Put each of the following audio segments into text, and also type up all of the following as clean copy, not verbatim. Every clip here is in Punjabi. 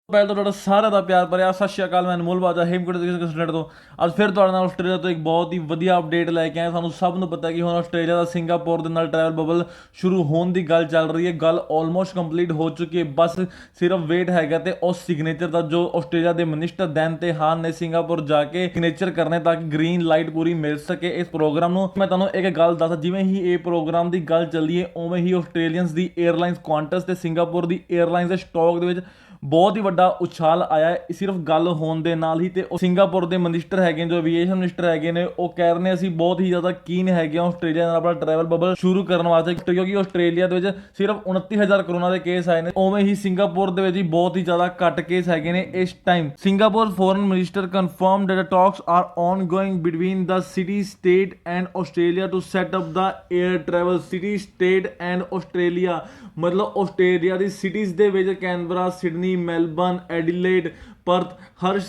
ਪਹਿਲਾਂ ਤਾਂ ਤੁਹਾਡਾ ਸਾਰਿਆਂ ਦਾ ਪਿਆਰ ਭਰਿਆ ਸਤਿ ਸ਼੍ਰੀ ਅਕਾਲ। ਮੈਂ ਅਨਮੋਲ ਬਾਜਾ ਹੇਮਕੁੰਟ ਦੇ ਸਟੇਟ ਤੋਂ ਅੱਜ ਫਿਰ ਤੁਹਾਡੇ ਨਾਲ ਆਸਟ੍ਰੇਲੀਆ ਤੋਂ ਇੱਕ ਬਹੁਤ ਹੀ ਵਧੀਆ ਅਪਡੇਟ ਲੈ ਕੇ ਆਏ। ਸਾਨੂੰ ਸਭ ਨੂੰ ਪਤਾ ਕਿ ਹੁਣ ਆਸਟ੍ਰੇਲੀਆ ਦਾ ਸਿੰਗਾਪੁਰ ਦੇ ਨਾਲ ਟਰੈਵਲ ਬਬਲ ਸ਼ੁਰੂ ਹੋਣ ਦੀ ਗੱਲ ਚੱਲ ਰਹੀ ਹੈ। ਗੱਲ ਆਲਮੋਸਟ ਕੰਪਲੀਟ ਹੋ ਚੁੱਕੀ ਹੈ, ਬਸ ਸਿਰਫ ਵੇਟ ਹੈਗਾ ਤੇ ਉਸ ਸਿਗਨੇਚਰ ਦਾ, ਜੋ ਆਸਟ੍ਰੇਲੀਆ ਦੇ ਮਿਨਿਸਟਰ ਦੈਨ ਤੇ ਹਾਨ ਨੇ ਸਿੰਗਾਪੁਰ ਜਾ ਕੇ ਸਿਗਨੇਚਰ ਕਰਨੇ ਤਾਂ ਕਿ ਗ੍ਰੀਨ ਲਾਈਟ ਪੂਰੀ ਮਿਲ ਸਕੇ ਇਸ ਪ੍ਰੋਗਰਾਮ ਨੂੰ। ਮੈਂ ਤੁਹਾਨੂੰ ਇੱਕ ਗੱਲ ਦੱਸਾਂ, ਜਿਵੇਂ ਹੀ ਇਹ ਪ੍ਰੋਗਰਾਮ ਦੀ ਗੱਲ ਚੱਲੀ ਹੈ ਉਵੇਂ ਹੀ ਆਸਟ੍ਰੇਲੀਅਨਸ ਦੀ 에ਅਰਲਾਈਨਸ ਕੁਆਂਟਸ ਤੇ ਸਿੰਗਾਪੁਰ ਦੀ 에ਅਰਲਾਈਨਸ ਦੇ ਸਟਾਕ ਦੇ ਵਿੱਚ ਬਹੁਤ ਹੀ ਵੱਡਾ ਉਛਾਲ ਆਇਆ ਹੈ ਸਿਰਫ ਗੱਲ ਹੋਣ ਦੇ ਨਾਲ ਹੀ। ਤੇ ਉਹ ਸਿੰਗਾਪੁਰ ਦੇ ਮਿਨਿਸਟਰ ਹੈਗੇ, ਜੋ ਐਵੀਏਸ਼ਨ ਮਿਨਿਸਟਰ ਹੈਗੇ ਨੇ, ਉਹ ਕਹਿ ਰਹੇ ਨੇ ਅਸੀਂ ਬਹੁਤ ਹੀ ਜ਼ਿਆਦਾ ਕੀਨ ਹੈਗੇ ਆ ਆਸਟ੍ਰੇਲੀਆ ਨਾਲ ਆਪਣਾ ਟਰੈਵਲ ਬਬਲ ਸ਼ੁਰੂ ਕਰਨ ਵਾਸਤੇ, ਕਿਉਂਕਿ ਆਸਟ੍ਰੇਲੀਆ ਦੇ ਵਿੱਚ ਸਿਰਫ 29,000 ਕਰੋਨਾ ਦੇ ਕੇਸ ਆਏ ਨੇ। ਉਵੇਂ ਹੀ ਸਿੰਗਾਪੁਰ ਦੇ ਵਿੱਚ ਵੀ ਬਹੁਤ ਹੀ ਜ਼ਿਆਦਾ ਘੱਟ ਕੇਸ ਹੈਗੇ ਨੇ ਇਸ time. Singapore foreign minister confirmed that talks are ongoing between the city state and Australia to set up the air travel city state and Australia। ਮਤਲਬ ਆਸਟ੍ਰੇਲੀਆ ਦੀ ਸਿਟੀਜ਼ ਦੇ ਵਿੱਚ Canberra, Sydney, Melbourne, Adelaide, Perth, ਹਰ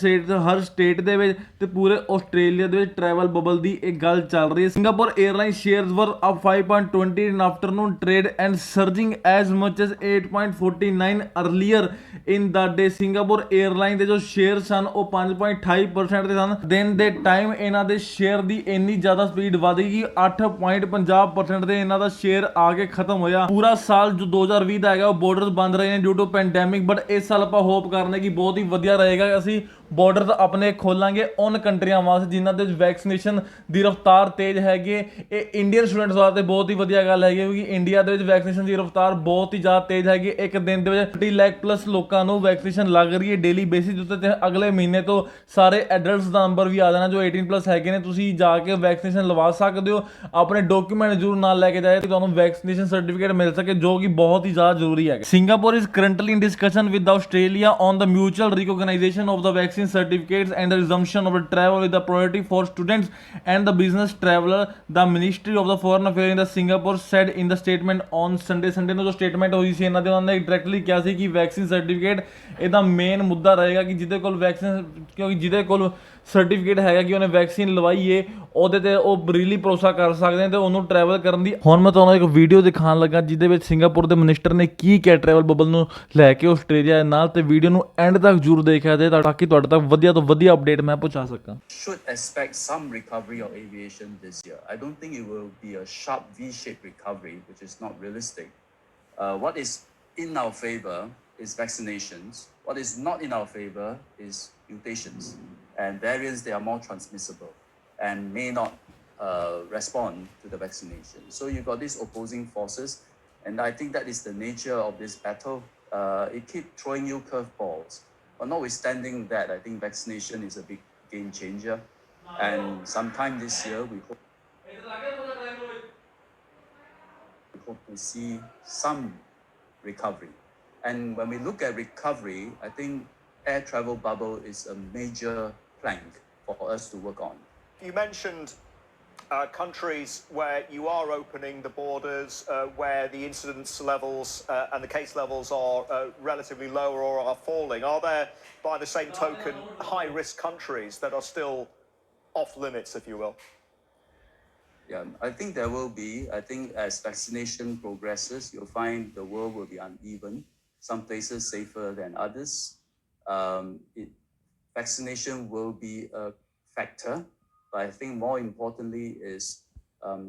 ਸਟੇਟ ਦੇ ਵਿੱਚ ਤੇ ਪੂਰੇ ਆਸਟ੍ਰੇਲੀਆ ਦੇ ਵਿੱਚ ਟਰੈਵਲ ਬਬਲ ਦੀ ਇੱਕ ਗੱਲ ਚੱਲ ਰਹੀ ਹੈ। Singapore airline shares were up 5.20 in afternoon trade and surging as much as 8.49 earlier in the day. Singapore airline ਦੇ ਜੋ ਸ਼ੇਅਰ ਸਨ ਉਹ 5.28% ਦੇ ਸਨ। ਦਿਨ ਦੇ ਟਾਈਮ ਇਹਨਾਂ ਦੇ ਸ਼ੇਅਰ ਦੀ ਇੰਨੀ ਜ਼ਿਆਦਾ ਸਪੀਡ ਵਧ ਗਈ, 8.50% ਦੇ ਇਹਨਾਂ ਦਾ ਸ਼ੇਅਰ ਆ ਕੇ ਖਤਮ ਹੋਇਆ। ਪੂਰਾ ਸਾਲ ਜੋ 2020 ਦਾ ਹੈਗਾ ਉਹ ਬੋਰਡਰ ਬੰਦ ਰਹੇ ਨੇ ਡਿਊ ਟੂ ਪੈਂਡੈਮਿਕ, ਬਟ ਇਸ ਸਾਲ ਆਪਾਂ ਹੋਪ ਕਰਨੇ ਕਿ ਬਹੁਤ ਹੀ ਵਧੀਆ ਰਹੇਗਾ। ਅਸੀਂ ਬਾਰਡਰ ਆਪਣੇ ਖੋਲਾਂਗੇ ਉਨ ਕੰਟਰੀਆਂ ਵਾਸਤੇ ਜਿਨ੍ਹਾਂ ਦੇ ਵੈਕਸੀਨੇਸ਼ਨ ਦੀ ਰਫ਼ਤਾਰ ਤੇਜ਼ ਹੈਗੀ। ਇਹ ਇੰਡੀਅਨ ਸਟੂਡੈਂਟਸ ਵਾਸਤੇ ਬਹੁਤ ਹੀ ਵਧੀਆ ਗੱਲ ਹੈਗੀ, ਕਿਉਂਕਿ ਇੰਡੀਆ ਦੇ ਵਿੱਚ ਵੈਕਸੀਨੇਸ਼ਨ ਦੀ ਰਫ਼ਤਾਰ ਬਹੁਤ ਹੀ ਜ਼ਿਆਦਾ ਤੇਜ਼ ਹੈਗੀ। ਇੱਕ ਦਿਨ ਦੇ ਵਿੱਚ 30 ਲੱਖ ਪਲੱਸ ਲੋਕਾਂ ਨੂੰ ਵੈਕਸੀਨੇਸ਼ਨ ਲੱਗ ਰਹੀ ਹੈ ਡੇਲੀ ਬੇਸਿਸ ਉੱਤੇ। ਤੇ ਅਗਲੇ ਮਹੀਨੇ ਤੋਂ ਸਾਰੇ ਐਡਲਟਸ ਦਾ ਨੰਬਰ ਵੀ ਆ ਜਾਣਾ ਜੋ 18 ਪਲੱਸ ਹੈਗੇ ਨੇ। ਤੁਸੀਂ ਜਾ ਕੇ ਵੈਕਸੀਨੇਸ਼ਨ ਲਵਾ ਸਕਦੇ ਹੋ। ਆਪਣੇ ਡਾਕੂਮੈਂਟ ਜ਼ਰੂਰ ਨਾਲ ਲੈ ਕੇ ਜਾਏ ਕਿ ਤੁਹਾਨੂੰ ਵੈਕਸੀਨੇਸ਼ਨ ਸਰਟੀਫਿਕੇਟ ਮਿਲ ਸਕੇ, ਜੋ ਕਿ ਬਹੁਤ ਹੀ ਜ਼ਿਆਦਾ ਜ਼ਰੂਰੀ ਹੈ। Singapore is currently in discussion with Australia on the mutual recognization of the vaccine certificates and the resumption of the travel with the priority for students and the business traveler, the Ministry of the Foreign Affairs in the Singapore said in the statement on Sunday ਨੂੰ ਜੋ ਸਟੇਟਮੈਂਟ ਹੋਈ ਸੀ ਇਹਨਾਂ ਦੇ, ਉਹਨਾਂ ਨੇ ਡਾਇਰੈਕਟਲੀ ਕਿਹਾ ਸੀ ਕਿ ਵੈਕਸੀਨ ਸਰਟੀਫਿਕੇਟ ਇਹਦਾ ਮੇਨ ਮੁੱਦਾ ਰਹੇਗਾ ਕਿ ਜਿਹਦੇ ਕੋਲ ਵੈਕਸੀਨ, ਕਿਉਂਕਿ ਜਿਹਦੇ ਕੋਲ ਸਰਟੀਫਿਕੇਟ ਹੈਗਾ ਕਿ ਉਹਨੇ ਵੈਕਸੀਨ ਲਵਾਈ ਏ, ਉਹਦੇ ਤੇ ਉਹ ਰੀਲੀ ਭਰੋਸਾ ਕਰ ਸਕਦੇ ਨੇ ਤੇ ਉਹਨੂੰ ਟਰੈਵਲ ਕਰਨ ਦੀ। ਹੁਣ ਮੈਂ ਤੁਹਾਨੂੰ ਇੱਕ ਵੀਡੀਓ ਦਿਖਾਉਣ ਲੱਗਾ ਜਿਹਦੇ ਵਿੱਚ ਸਿੰਗਾਪੁਰ ਦੇ ਮਿਨਿਸਟਰ ਨੇ ਕੀ ਕਿਹਾ ਟਰੈਵਲ ਬਬਲ ਨੂੰ ਲੈ ਕੇ ਆਸਟ੍ਰੇਲੀਆ ਦੇ ਨਾਲ, ਤੇ ਵੀਡੀਓ ਨੂੰ ਐਂਡ ਤੱਕ ਜ਼ਰੂਰ ਦੇਖਿਆ ਜਾਏ ਤਾਂ ਕਿ ਤੁਹਾਡੇ ਤੱਕ ਵਧੀਆ ਤੋਂ ਵਧੀਆ ਅਪਡੇਟ ਮੈਂ ਪਹੁੰਚਾ ਸਕਾਂ। Should expect some recovery of aviation this year. I don't think it will be a sharp V-shaped recovery, which is not realistic. What is in our favor is vaccinations. What is not in our favor is mutations and variants. They are more transmissible and may not respond to the vaccination. So you've got these opposing forces, and I think that is the nature of this battle. It keeps throwing you curveballs. But notwithstanding that, I think vaccination is a big game changer. And sometime this year, we hope to see some recovery. And when we look at recovery, I think air travel bubble is a major plank for us to work on. You mentioned countries where you are opening the borders, where the incidence levels and the case levels are relatively lower or are falling. Are there, by the same token, high-risk countries that are still off limits, if you will? Yeah, I think there will be. I think as vaccination progresses, you'll find the world will be uneven. Some places safer than others. Vaccination will be a factor. But I think more importantly is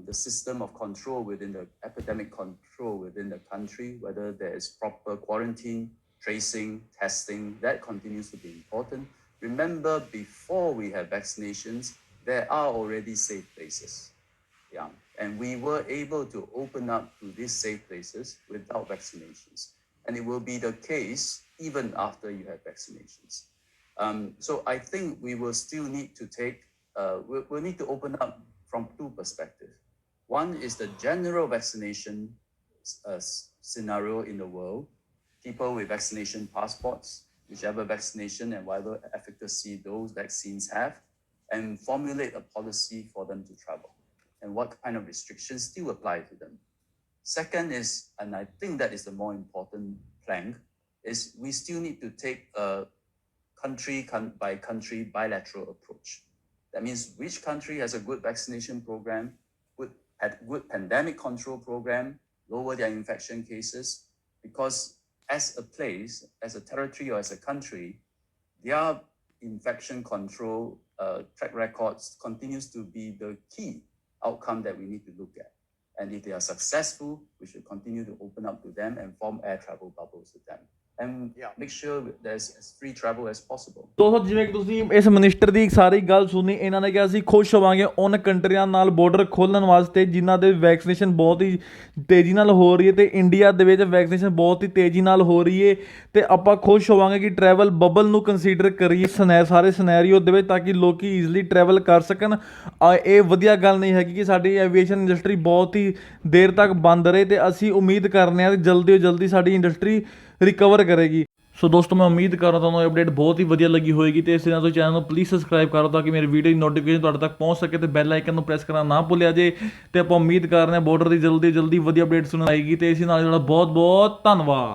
the system of control within the epidemic control within the country, whether there is proper quarantine, tracing, testing, that continues to be important. Remember, before we have vaccinations, there are already safe places. Yeah, and we were able to open up to these safe places without vaccinations. And it will be the case even after you have vaccinations. So I think we will still need to take we'll need to open up from two perspectives. One is the general vaccination scenario in the world, people with vaccination passports, whichever vaccination and whatever efficacy those vaccines have, and formulate a policy for them to travel and what kind of restrictions still apply to them. Second is, and I think that is the more important plank, is we still need to take a country by country bilateral approach. That means which country has a good vaccination program, good pandemic control program, lower their infection cases, because as a place, as a territory, or as a country, their infection control track records continues to be the key outcome that we need to look at. And if they are successful, we should continue to open up to them and form air travel bubbles with them. And make sure there's as free travel as possible. ਦੋਸਤੋ ਜਿਵੇਂ ਕਿ ਤੁਸੀਂ ਇਸ ਮਿਨਿਸਟਰ ਦੀ ਸਾਰੀ ਗੱਲ ਸੁਣੀ, ਇਹਨਾਂ ਨੇ ਕਿਹਾ ਅਸੀਂ ਖੁਸ਼ ਹੋਵਾਂਗੇ ਉਨ ਕੰਟਰੀਆਂ ਨਾਲ ਬਾਰਡਰ ਖੋਲ੍ਹਣ ਵਾਸਤੇ ਜਿਨ੍ਹਾਂ ਦੇ ਵੈਕਸੀਨੇਸ਼ਨ ਬਹੁਤ ਹੀ ਤੇਜ਼ੀ ਨਾਲ ਹੋ ਰਹੀ ਹੈ ਅਤੇ ਇੰਡੀਆ ਦੇ ਵਿੱਚ ਵੈਕਸੀਨੇਸ਼ਨ ਬਹੁਤ ਹੀ ਤੇਜ਼ੀ ਨਾਲ ਹੋ ਰਹੀ ਹੈ ਅਤੇ ਆਪਾਂ ਖੁਸ਼ ਹੋਵਾਂਗੇ ਕਿ ਟਰੈਵਲ ਬਬਲ ਨੂੰ ਕੰਸੀਡਰ ਕਰੀਏ ਸਾਰੇ ਸਿਨੈਰੀਓ ਦੇ ਵਿੱਚ ਤਾਂ ਕਿ ਲੋਕ ਈਜ਼ਲੀ ਟਰੈਵਲ ਕਰ ਸਕਣ। ਇਹ ਵਧੀਆ ਗੱਲ ਨਹੀਂ ਹੈਗੀ ਕਿ ਸਾਡੀ ਐਵੀਏਸ਼ਨ ਇੰਡਸਟਰੀ ਬਹੁਤ ਹੀ ਦੇਰ ਤੱਕ ਬੰਦ ਰਹੇ ਅਤੇ ਅਸੀਂ ਉਮੀਦ ਕਰਨੇ ਹਾਂ ਕਿ ਜਲਦੀ ਤੋਂ ਜਲਦੀ ਸਾਡੀ ਇੰਡਸਟਰੀ ਰਿਕਵਰ ਕਰੇਗੀ। ਸੋ ਦੋਸਤੋ ਮੈਂ ਉਮੀਦ ਕਰ ਰਿਹਾ ਤੁਹਾਨੂੰ ਇਹ ਅਪਡੇਟ ਬਹੁਤ ਹੀ ਵਧੀਆ ਲੱਗੀ ਹੋਏਗੀ ਅਤੇ ਇਸ ਨਾਲ ਤੁਸੀਂ ਚੈਨਲ ਨੂੰ ਪਲੀਜ਼ ਸਬਸਕ੍ਰਾਈਬ ਕਰੋ ਤਾਂ ਕਿ ਮੇਰੀ ਵੀਡੀਓ ਦੀ ਨੋਟੀਫਿਕੇਸ਼ਨ ਤੁਹਾਡੇ ਤੱਕ ਪਹੁੰਚ ਸਕੇ ਅਤੇ ਬੈਲ ਆਈਕਨ ਨੂੰ ਪ੍ਰੈਸ ਕਰਨਾ ਨਾ ਭੁੱਲਿਆ ਜੇ। ਅਤੇ ਆਪਾਂ ਉਮੀਦ ਕਰ ਰਹੇ ਹਾਂ ਬਾਰਡਰ ਦੀ ਜਲਦੀ ਵਧੀਆ ਅਪਡੇਟ ਸੁਣਨ ਆਏਗੀ ਅਤੇ ਇਸ ਨਾਲ ਜਿਹੜਾ ਬਹੁਤ ਬਹੁਤ ਧੰਨਵਾਦ।